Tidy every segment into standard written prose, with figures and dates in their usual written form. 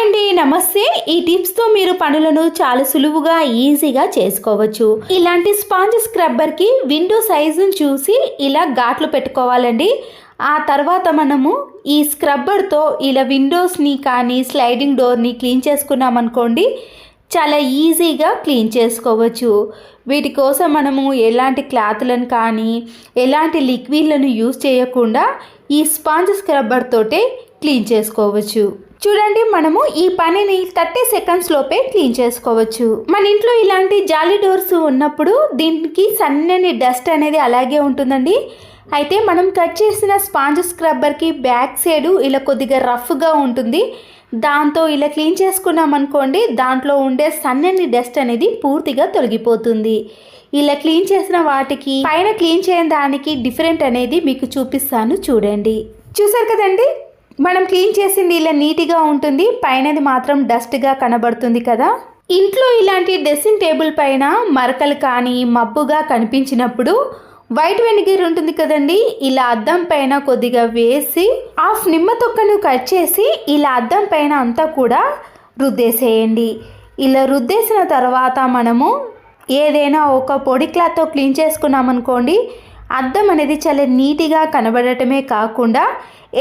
అండి, నమస్తే. ఈ టిప్స్తో మీరు పనులను చాలా సులువుగా ఈజీగా చేసుకోవచ్చు. ఇలాంటి స్పాంజ్ స్క్రబ్బర్కి విండో సైజును చూసి ఇలా ఘాట్లు పెట్టుకోవాలండి. ఆ తర్వాత మనము ఈ స్క్రబ్బర్తో ఇలా విండోస్ని కానీ స్లైడింగ్ డోర్ని క్లీన్ చేసుకున్నామనుకోండి, చాలా ఈజీగా క్లీన్ చేసుకోవచ్చు. వీటి కోసం మనము ఎలాంటి క్లాత్లను కానీ ఎలాంటి లిక్విడ్లను యూజ్ చేయకుండా ఈ స్పాంజ్ స్క్రబ్బర్ తోటే క్లీన్ చేసుకోవచ్చు. చూడండి, మనము ఈ పనిని 30 సెకండ్స్ లోపే క్లీన్ చేసుకోవచ్చు. మన ఇంట్లో ఇలాంటి జాలీ డోర్స్ ఉన్నప్పుడు దీనికి సన్నని డస్ట్ అనేది అలాగే ఉంటుందండి. అయితే మనం కట్ చేసిన స్పాంజ్ స్క్రబ్బర్కి బ్యాక్ సైడ్ ఇలా కొద్దిగా రఫ్గా ఉంటుంది. దాంతో ఇలా క్లీన్ చేసుకున్నాం అనుకోండి, దాంట్లో ఉండే సన్నని డస్ట్ అనేది పూర్తిగా తొలగిపోతుంది. ఇలా క్లీన్ చేసిన వాటికి పైన క్లీన్ చేయని దానికి డిఫరెంట్ అనేది మీకు చూపిస్తాను. చూడండి, చూసారు కదండి, మనం క్లీన్ చేసింది ఇలా నీట్గా ఉంటుంది, పైనది మాత్రం డస్ట్గా కనబడుతుంది కదా. ఇంట్లో ఇలాంటి డ్రెస్సింగ్ టేబుల్ పైన మరకలు కానీ మబ్బుగా కనిపించినప్పుడు వైట్ వెనిగర్ ఉంటుంది కదండి, ఇలా అద్దం పైన కొద్దిగా వేసి హాఫ్ నిమ్మ తొక్కను కట్ చేసి ఇలా అద్దం పైన అంతా కూడా రుద్దేసేయండి. ఇలా రుద్దేసిన తర్వాత మనము ఏదైనా ఒక పొడి క్లాత్తో క్లీన్ చేసుకున్నామనుకోండి, అద్దం అనేది చాలా నీట్గా కనబడటమే కాకుండా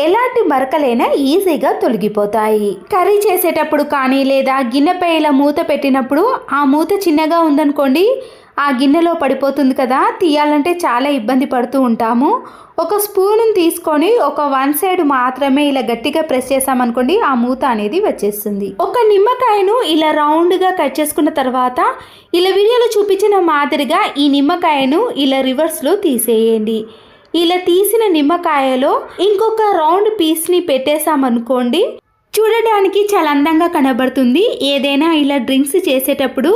ఎలాంటి మరకలైనా ఈజీగా తొలగిపోతాయి. కర్రీ చేసేటప్పుడు కానీ లేదా గిన్నెపై ఇలా మూత పెట్టినప్పుడు ఆ మూత చిన్నగా ఉందనుకోండి, ఆ గిన్నెలో పడిపోతుంది కదా, తీయాలంటే చాలా ఇబ్బంది పడుతూ ఉంటాము. ఒక స్పూన్ తీసుకొని ఒక 1 సైడ్ మాత్రమే ఇలా గట్టిగా ప్రెస్ చేసామనుకోండి, ఆ మూత అనేది వచ్చేస్తుంది. ఒక నిమ్మకాయను ఇలా రౌండ్గా కట్ చేసుకున్న తర్వాత ఇలా వీడియోలో చూపించిన మాదిరిగా ఈ నిమ్మకాయను ఇలా రివర్స్లో తీసేయండి. ఇలా తీసిన నిమ్మకాయలో ఇంకొక రౌండ్ పీస్ని పెట్టేసామనుకోండి, చూడడానికి చాలా అందంగా కనబడుతుంది. ఏదైనా ఇలా డ్రింక్స్ చేసేటప్పుడు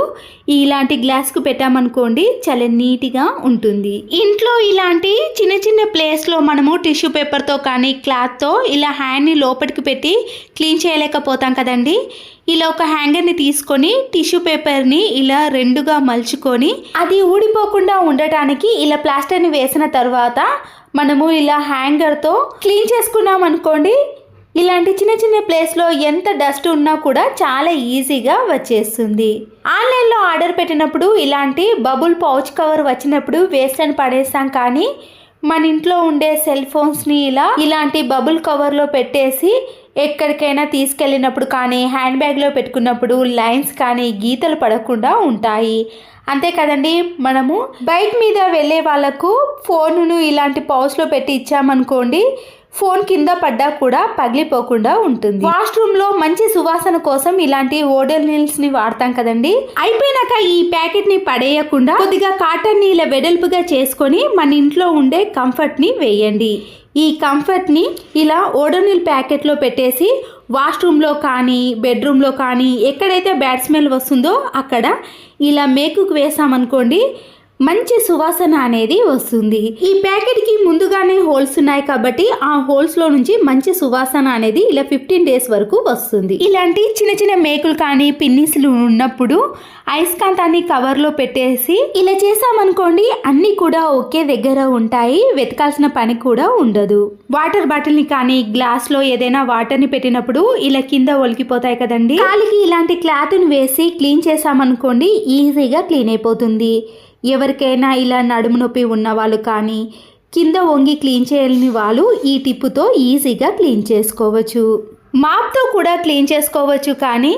ఇలాంటి గ్లాస్కు పెట్టామనుకోండి, చాలా నీట్గా ఉంటుంది. ఇంట్లో ఇలాంటి చిన్న చిన్న ప్లేస్లో మనము టిష్యూ పేపర్తో కానీ క్లాత్తో ఇలా హ్యాండ్ని లోపలికి పెట్టి క్లీన్ చేయలేకపోతాం కదండి. ఇలా ఒక హ్యాంగర్ని తీసుకొని టిష్యూ పేపర్ని ఇలా రెండుగా మలుచుకొని అది ఊడిపోకుండా ఉండటానికి ఇలా ప్లాస్టర్ని వేసిన తర్వాత మనము ఇలా హ్యాంగర్తో క్లీన్ చేసుకున్నాం అనుకోండి, ఇలాంటి చిన్న చిన్న ప్లేస్లో ఎంత డస్ట్ ఉన్నా కూడా చాలా ఈజీగా వచ్చేస్తుంది. ఆన్లైన్లో ఆర్డర్ పెట్టినప్పుడు ఇలాంటి బబుల్ పౌచ్ కవర్ వచ్చినప్పుడు వేస్ట్ అని పడేస్తాం, కానీ మన ఇంట్లో ఉండే సెల్ ఫోన్స్ని ఇలాంటి బబుల్ కవర్లో పెట్టేసి ఎక్కడికైనా తీసుకెళ్ళినప్పుడు కానీ హ్యాండ్ బ్యాగ్లో పెట్టుకున్నప్పుడు లైన్స్ కానీ గీతలు పడకుండా ఉంటాయి. అంతే కదండి, మనము బైక్ మీద వెళ్ళే వాళ్ళకు ఫోన్ను ఇలాంటి పౌచ్లో పెట్టి ఇచ్చామనుకోండి, ఫోన్ కింద పడ్డా కూడా పగిలిపోకుండా ఉంటుంది. వాష్రూమ్లో మంచి సువాసన కోసం ఇలాంటి ఓడోనిల్స్ని వాడతాం కదండి. అయిపోయినాక ఈ ప్యాకెట్ని పడేయకుండా కొద్దిగా కాటన్ని ఇలా వెడల్పుగా చేసుకొని మన ఇంట్లో ఉండే కంఫర్ట్ని వేయండి. ఈ కంఫర్ట్ని ఇలా ఓడోనిల్ ప్యాకెట్లో పెట్టేసి వాష్రూమ్లో కానీ బెడ్రూమ్లో కానీ ఎక్కడైతే బ్యాడ్ స్మెల్ వస్తుందో అక్కడ ఇలా మేకుకు వేసామనుకోండి, మంచి సువాసన అనేది వస్తుంది. ఈ ప్యాకెట్కి ముందుగానే హోల్స్ ఉన్నాయి కాబట్టి ఆ హోల్స్లో నుంచి మంచి సువాసన అనేది ఇలా 15 డేస్ వరకు వస్తుంది. ఇలాంటి చిన్న చిన్న మేకులు కానీ పిన్నిస్లు ఉన్నప్పుడు అయస్కాంతాన్ని కవర్లో పెట్టేసి ఇలా చేసామనుకోండి, అన్నీ కూడా ఒకే దగ్గర ఉంటాయి, వెతకాల్సిన పని కూడా ఉండదు. వాటర్ బాటిల్ని కానీ గ్లాస్లో ఏదైనా వాటర్ని పెట్టినప్పుడు ఇలా కింద ఒలికిపోతాయి కదండి, కాలికి ఇలాంటి క్లాత్ని వేసి క్లీన్ చేసామనుకోండి, ఈజీగా క్లీన్ అయిపోతుంది. ఎవరికైనా ఇలా నడుము నొప్పి ఉన్న వాళ్ళు కానీ కింద వంగి క్లీన్ చేయలేని వాళ్ళు ఈ టిప్పుతో ఈజీగా క్లీన్ చేసుకోవచ్చు. మాప్తో కూడా క్లీన్ చేసుకోవచ్చు, కానీ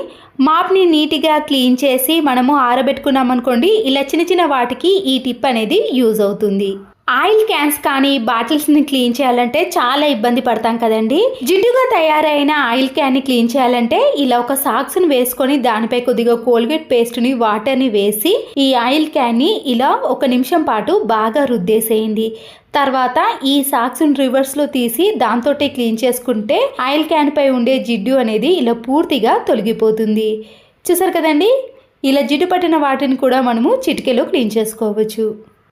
మాప్ని నీట్గా క్లీన్ చేసి మనము ఆరబెట్టుకున్నాం అనుకోండి, ఇలా చిన్న చిన్న వాటికి ఈ టిప్ అనేది యూజ్ అవుతుంది. ఆయిల్ క్యాన్స్ కానీ బాటిల్స్ని క్లీన్ చేయాలంటే చాలా ఇబ్బంది పడతాం కదండి. జిడ్డుగా తయారైన ఆయిల్ క్యాన్ని క్లీన్ చేయాలంటే ఇలా ఒక సాక్స్ని వేసుకొని దానిపై కొద్దిగా కోల్గేట్ పేస్ట్ని వాటర్ని వేసి ఈ ఆయిల్ క్యాన్ని ఇలా 1 నిమిషం పాటు బాగా రుద్దేసేయండి. తర్వాత ఈ సాక్స్ని రివర్స్లో తీసి దాంతో క్లీన్ చేసుకుంటే ఆయిల్ క్యాన్ పై ఉండే జిడ్డు అనేది ఇలా పూర్తిగా తొలగిపోతుంది. చూసారు కదండి, ఇలా జిడ్డు పట్టిన వాటిని కూడా మనము చిటికెలో క్లీన్ చేసుకోవచ్చు.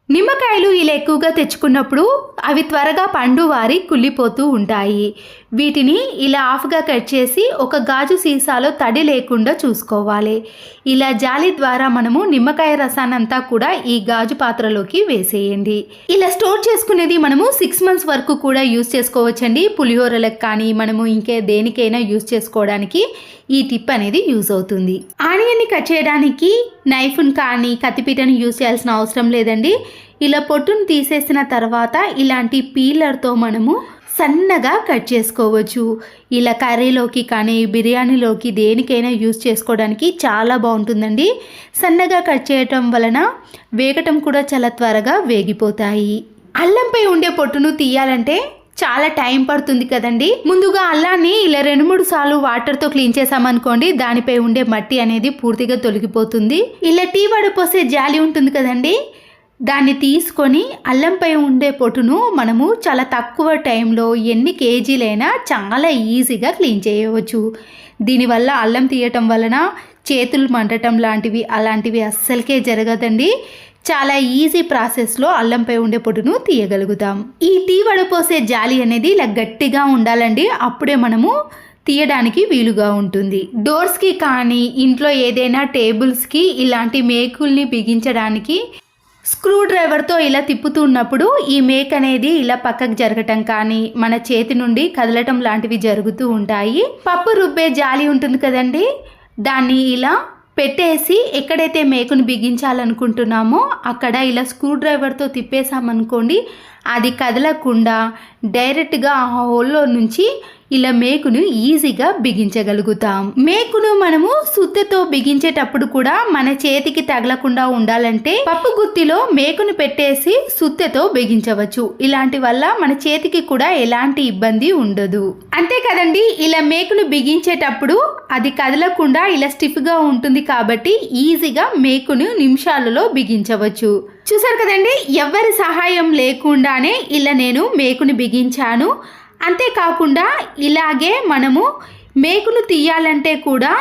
నిమ్మకాయలు ఇలా ఎక్కువగా తెచ్చుకున్నప్పుడు అవి త్వరగా పండు వారి కుళ్ళిపోతూ ఉంటాయి. వీటిని ఇలా హాఫ్గా కట్ చేసి ఒక గాజు సీసాలో తడి లేకుండా చూసుకోవాలి. ఇలా జాలి ద్వారా మనము నిమ్మకాయ రసాన్నంతా కూడా ఈ గాజు పాత్రలోకి వేసేయండి. ఇలా స్టోర్ చేసుకునేది మనము 6 months వరకు కూడా యూస్ చేసుకోవచ్చండి. పులిహోరలకు కానీ మనము ఇంకే దేనికైనా యూస్ చేసుకోవడానికి ఈ టిప్ అనేది యూజ్ అవుతుంది. ఆనియన్ని కట్ చేయడానికి నైఫ్ను కానీ కత్తిపీటను యూజ్ చేయాల్సిన అవసరం లేదండి. ఇలా పొట్టును తీసేసిన తర్వాత ఇలాంటి పీలర్తో మనము సన్నగా కట్ చేసుకోవచ్చు. ఇలా కర్రీలోకి కానీ బిర్యానీలోకి దేనికైనా యూజ్ చేసుకోవడానికి చాలా బాగుంటుందండి. సన్నగా కట్ చేయటం వలన వేగటం కూడా చాలా త్వరగా వేగిపోతాయి. అల్లంపై ఉండే పొట్టును తీయాలంటే చాలా టైం పడుతుంది కదండి. ముందుగా అల్లాన్ని ఇలా 2-3 సార్లు వాటర్తో క్లీన్ చేసామనుకోండి, దానిపై ఉండే మట్టి అనేది పూర్తిగా తొలగిపోతుంది. ఇలా టీ వడపోసే జాలి ఉంటుంది కదండి, దాన్ని తీసుకొని అల్లంపై ఉండే పొట్టును మనము చాలా తక్కువ టైంలో ఎన్ని కేజీలైనా చాలా ఈజీగా క్లీన్ చేయవచ్చు. దీనివల్ల అల్లం తీయటం వలన చేతులు మండటం అలాంటివి అస్సలకే జరగదండి. చాలా ఈజీ ప్రాసెస్లో అల్లంపై ఉండే పొట్టును తీయగలుగుతాం. ఈ టీ వడపోసే జాలి అనేది ఇలా గట్టిగా ఉండాలండి. అప్పుడే మనము తీయడానికి వీలుగా ఉంటుంది. డోర్స్కి కానీ ఇంట్లో ఏదైనా టేబుల్స్కి ఇలాంటి మేకుల్ని బిగించడానికి స్క్రూ డ్రైవర్తో ఇలా తిప్పుతున్నప్పుడు ఈ మేక్ అనేది ఇలా పక్కకు జరగటం కానీ మన చేతి నుండి కదలటం లాంటివి జరుగుతూ ఉంటాయి. పప్పు రుబ్బే జాలి ఉంటుంది కదండి, దాన్ని ఇలా పెట్టేసి ఎక్కడైతే మేకును బిగించాలనుకుంటున్నామో అక్కడ ఇలా స్క్రూ డ్రైవర్తో తిప్పేసామనుకోండి, అది కదలకుండా డైరెక్ట్గా ఆ హోల్లో నుంచి ఇలా మేకును ఈజీగా బిగించగలుగుతాం. మేకును మనము సుత్తెతో బిగించేటప్పుడు కూడా మన చేతికి తగలకుండా ఉండాలంటే పప్పు గుత్తిలో మేకును పెట్టేసి సుత్తెతో బిగించవచ్చు. ఇలాంటి వల్ల మన చేతికి కూడా ఎలాంటి ఇబ్బంది ఉండదు. అంతే కదండి, ఇలా మేకును బిగించేటప్పుడు అది కదలకుండా ఇలా స్టిఫ్గా ఉంటుంది కాబట్టి ఈజీగా మేకును నిమిషాలలో బిగించవచ్చు. చూసారు కదండి, ఎవరి సహాయం లేకుండానే ఇలా నేను మేకును బిగించాను. అంతేకాకుండా ఇలాగే మనము మేకును తీయాలంటే కూడా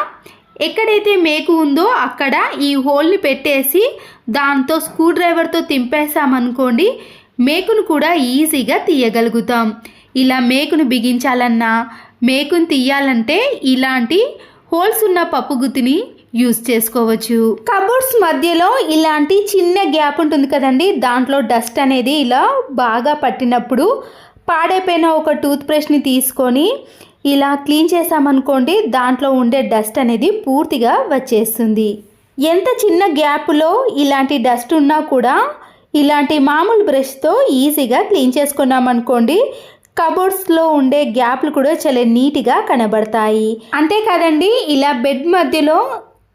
ఎక్కడైతే మేకు ఉందో అక్కడ ఈ హోల్ని పెట్టేసి దాంతో స్క్రూ డ్రైవర్తో తింపేసామనుకోండి, మేకును కూడా ఈజీగా తీయగలుగుతాం. ఇలా మేకును బిగించాలన్నా మేకును తీయాలంటే ఇలాంటి హోల్స్ ఉన్న పప్పు గుత్తిని యూజ్ చేసుకోవచ్చు. కబోర్డ్స్ మధ్యలో ఇలాంటి చిన్న గ్యాప్ ఉంటుంది కదండి, దాంట్లో డస్ట్ అనేది ఇలా బాగా పట్టినప్పుడు పాడైపోయిన ఒక టూత్ బ్రష్ని తీసుకొని ఇలా క్లీన్ చేసామనుకోండి, దాంట్లో ఉండే డస్ట్ అనేది పూర్తిగా వచ్చేస్తుంది. ఎంత చిన్న గ్యాప్లో ఇలాంటి డస్ట్ ఉన్నా కూడా ఇలాంటి మామూలు బ్రష్తో ఈజీగా క్లీన్ చేసుకున్నామనుకోండి, కబోర్డ్స్లో ఉండే గ్యాప్లు కూడా చాలా నీట్గా కనబడతాయి. అంతేకాదండి, ఇలా బెడ్ మధ్యలో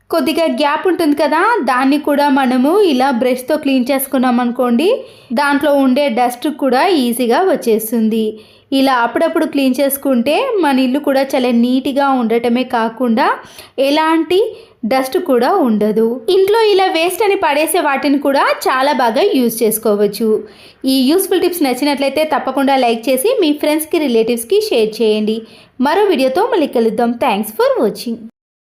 కొద్దిగా గ్యాప్ ఉంటుంది కదా, దాన్ని కూడా మనము ఇలా బ్రష్తో క్లీన్ చేసుకున్నాం అనుకోండి, దాంట్లో ఉండే డస్ట్ కూడా ఈజీగా వచ్చేస్తుంది. ఇలా అప్పుడప్పుడు క్లీన్ చేసుకుంటే మన ఇల్లు కూడా చాలా నీట్గా ఉండటమే కాకుండా ఎలాంటి డస్ట్ కూడా ఉండదు. ఇంట్లో ఇలా వేస్ట్ అని పడేసే వాటిని కూడా చాలా బాగా యూజ్ చేసుకోవచ్చు. ఈ యూస్ఫుల్ టిప్స్ నచ్చినట్లయితే తప్పకుండా లైక్ చేసి మీ ఫ్రెండ్స్కి రిలేటివ్స్కి షేర్ చేయండి. మరో వీడియోతో మళ్ళీ కలుద్దాం. Thanks for watching.